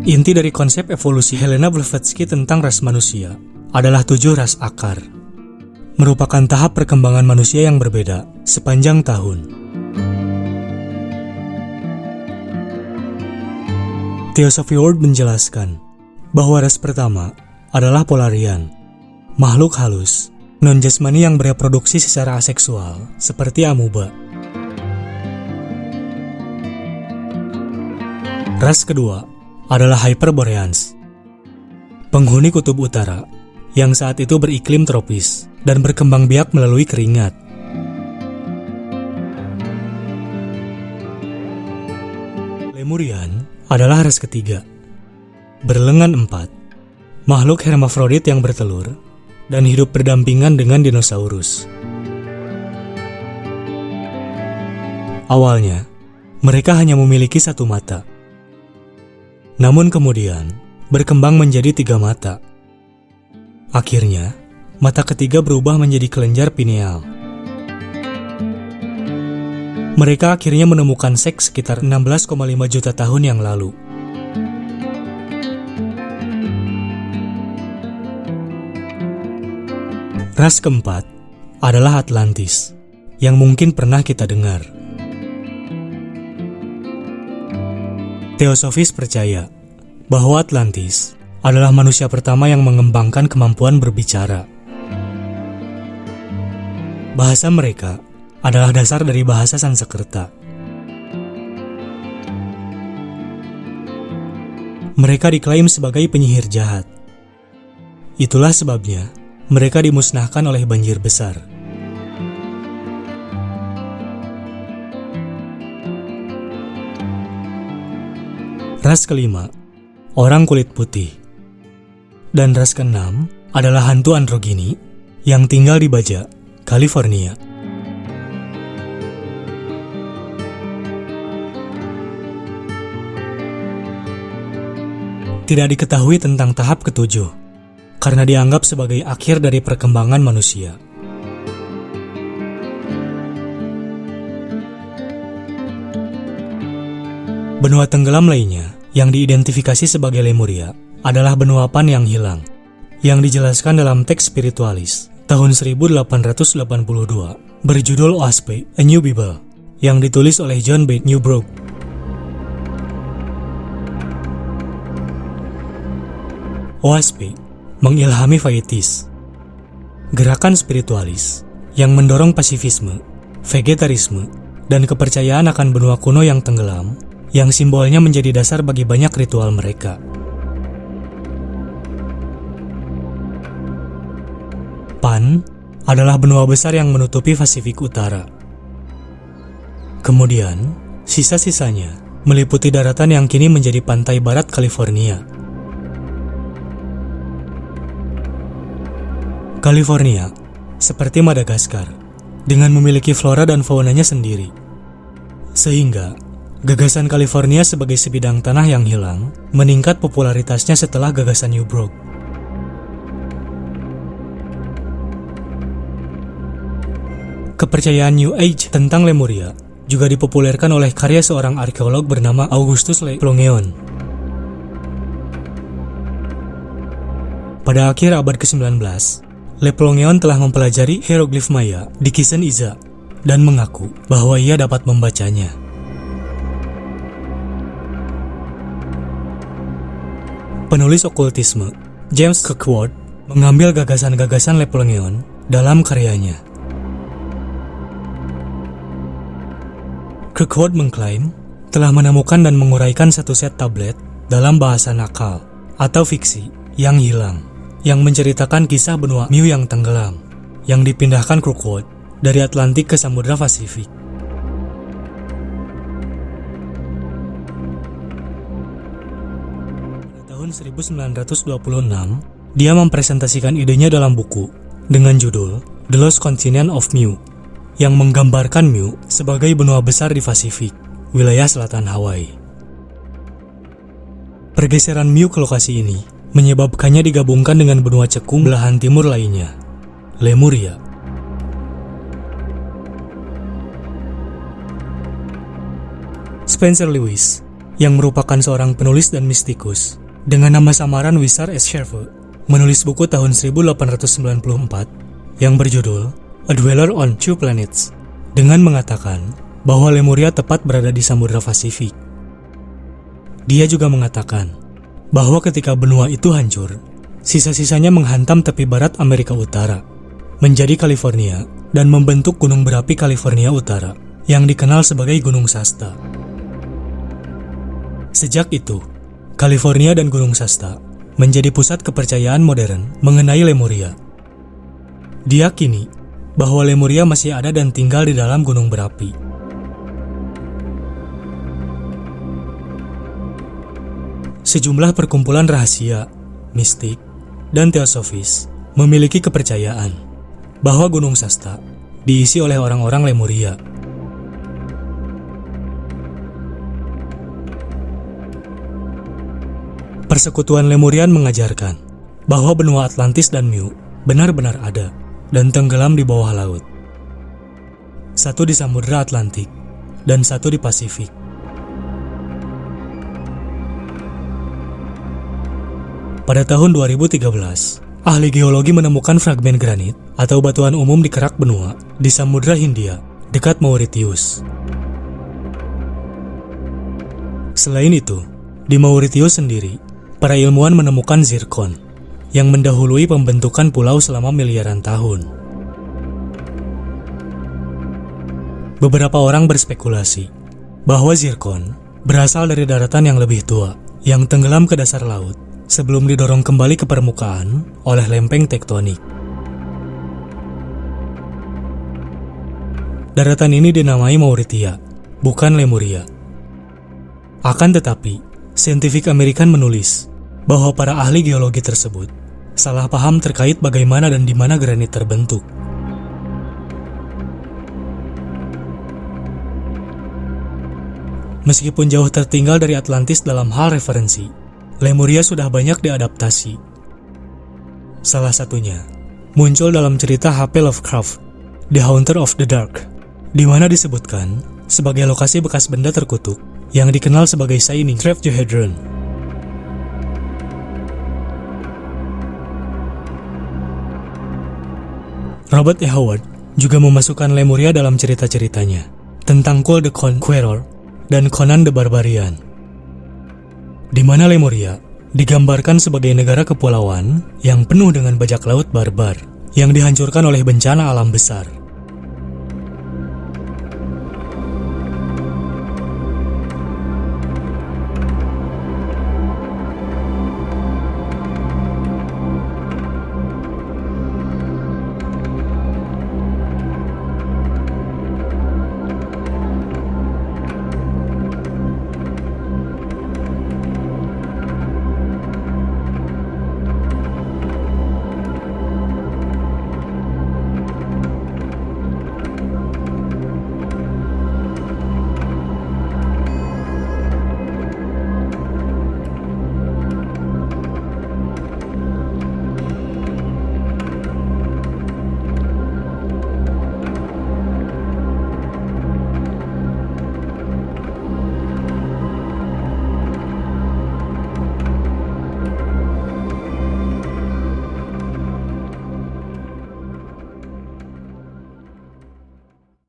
Inti dari konsep evolusi Helena Blavatsky tentang ras manusia adalah 7 ras akar. Merupakan tahap perkembangan manusia yang berbeda sepanjang tahun. Theosophy World menjelaskan bahwa ras pertama adalah Polarian, makhluk halus, non-jasmani yang bereproduksi secara aseksual, seperti amuba. Ras kedua adalah Hyperboreans, penghuni kutub utara yang saat itu beriklim tropis dan berkembang biak melalui keringat. Lemurian adalah ras ketiga, berlengan 4, makhluk hermafrodit yang bertelur dan hidup berdampingan dengan dinosaurus. Awalnya, mereka hanya memiliki 1 mata. Namun kemudian, berkembang menjadi 3 mata. Akhirnya, mata ketiga berubah menjadi kelenjar pineal. Mereka akhirnya menemukan seks sekitar 16,5 juta tahun yang lalu. Ras keempat adalah Atlantis, yang mungkin pernah kita dengar. Teosofis percaya bahwa Atlantis adalah manusia pertama yang mengembangkan kemampuan berbicara. Bahasa mereka adalah dasar dari bahasa Sanskerta. Mereka diklaim sebagai penyihir jahat. Itulah sebabnya mereka dimusnahkan oleh banjir besar. Ras kelima, orang kulit putih. Dan ras keenam adalah hantu androgini yang tinggal di Baja, California. Tidak diketahui tentang tahap ketujuh, karena dianggap sebagai akhir dari perkembangan manusia. Benua tenggelam lainnya yang diidentifikasi sebagai Lemuria adalah benua Pan yang hilang, yang dijelaskan dalam teks spiritualis tahun 1882 berjudul Oaspe, A New Bible, yang ditulis oleh John B. Newbrough. Oaspe mengilhami Faitis, gerakan spiritualis yang mendorong pasifisme, vegetarisme, dan kepercayaan akan benua kuno yang tenggelam, yang simbolnya menjadi dasar bagi banyak ritual mereka. Pan adalah benua besar yang menutupi Pasifik Utara. Kemudian, sisa-sisanya meliputi daratan yang kini menjadi pantai barat California. California, seperti Madagaskar, dengan memiliki flora dan faunanya sendiri. Sehingga, gagasan California sebagai sebidang tanah yang hilang meningkat popularitasnya setelah gagasan Newbrough. Kepercayaan New Age tentang Lemuria juga dipopulerkan oleh karya seorang arkeolog bernama Augustus Le Plongeon. Pada akhir abad ke-19, Le Plongeon telah mempelajari hieroglif Maya di Chichen Itza dan mengaku bahwa ia dapat membacanya. Penulis okultisme James Kirkwood mengambil gagasan-gagasan Le Plongeon dalam karyanya. Kirkwood mengklaim telah menemukan dan menguraikan satu set tablet dalam bahasa nakal atau fiksi yang hilang, yang menceritakan kisah benua Mew yang tenggelam, yang dipindahkan Kirkwood dari Atlantik ke Samudra Pasifik. Tahun 1926, dia mempresentasikan idenya dalam buku dengan judul The Lost Continent of Mew, yang menggambarkan Mew sebagai benua besar di Pasifik, wilayah selatan Hawaii. Pergeseran Mew ke lokasi ini menyebabkannya digabungkan dengan benua cekung belahan timur lainnya, Lemuria. Spencer Lewis yang merupakan seorang penulis dan mistikus dengan nama samaran Wizard Escherve, menulis buku tahun 1894 yang berjudul A Dweller on Two Planets dengan mengatakan bahwa Lemuria tepat berada di Samudra Pasifik. Dia juga mengatakan bahwa ketika benua itu hancur, sisa-sisanya menghantam tepi barat Amerika Utara, menjadi California, dan membentuk gunung berapi California Utara yang dikenal sebagai Gunung Shasta. Sejak itu, California dan Gunung Shasta menjadi pusat kepercayaan modern mengenai Lemuria. Diyakini bahwa Lemuria masih ada dan tinggal di dalam gunung berapi. Sejumlah perkumpulan rahasia, mistik, dan teosofis memiliki kepercayaan bahwa Gunung Shasta diisi oleh orang-orang Lemuria. Persekutuan Lemurian mengajarkan bahwa benua Atlantis dan Mu benar-benar ada dan tenggelam di bawah laut. Satu di Samudra Atlantik dan satu di Pasifik. Pada tahun 2013, ahli geologi menemukan fragmen granit atau batuan umum di kerak benua di Samudra Hindia dekat Mauritius. Selain itu, di Mauritius sendiri, para ilmuwan menemukan zirkon yang mendahului pembentukan pulau selama miliaran tahun. Beberapa orang berspekulasi bahwa zirkon berasal dari daratan yang lebih tua yang tenggelam ke dasar laut sebelum didorong kembali ke permukaan oleh lempeng tektonik. Daratan ini dinamai Mauritia, bukan Lemuria. Akan tetapi, Scientific American menulis bahwa para ahli geologi tersebut salah paham terkait bagaimana dan di mana granit terbentuk. Meskipun jauh tertinggal dari Atlantis dalam hal referensi, Lemuria sudah banyak diadaptasi. Salah satunya muncul dalam cerita H.P. Lovecraft, The Haunter of the Dark, di mana disebutkan sebagai lokasi bekas benda terkutuk yang dikenal sebagai Shining Trapdohedron. Robert E. Howard juga memasukkan Lemuria dalam cerita-ceritanya tentang Kull the Conqueror dan Conan the Barbarian, di mana Lemuria digambarkan sebagai negara kepulauan yang penuh dengan bajak laut barbar yang dihancurkan oleh bencana alam besar.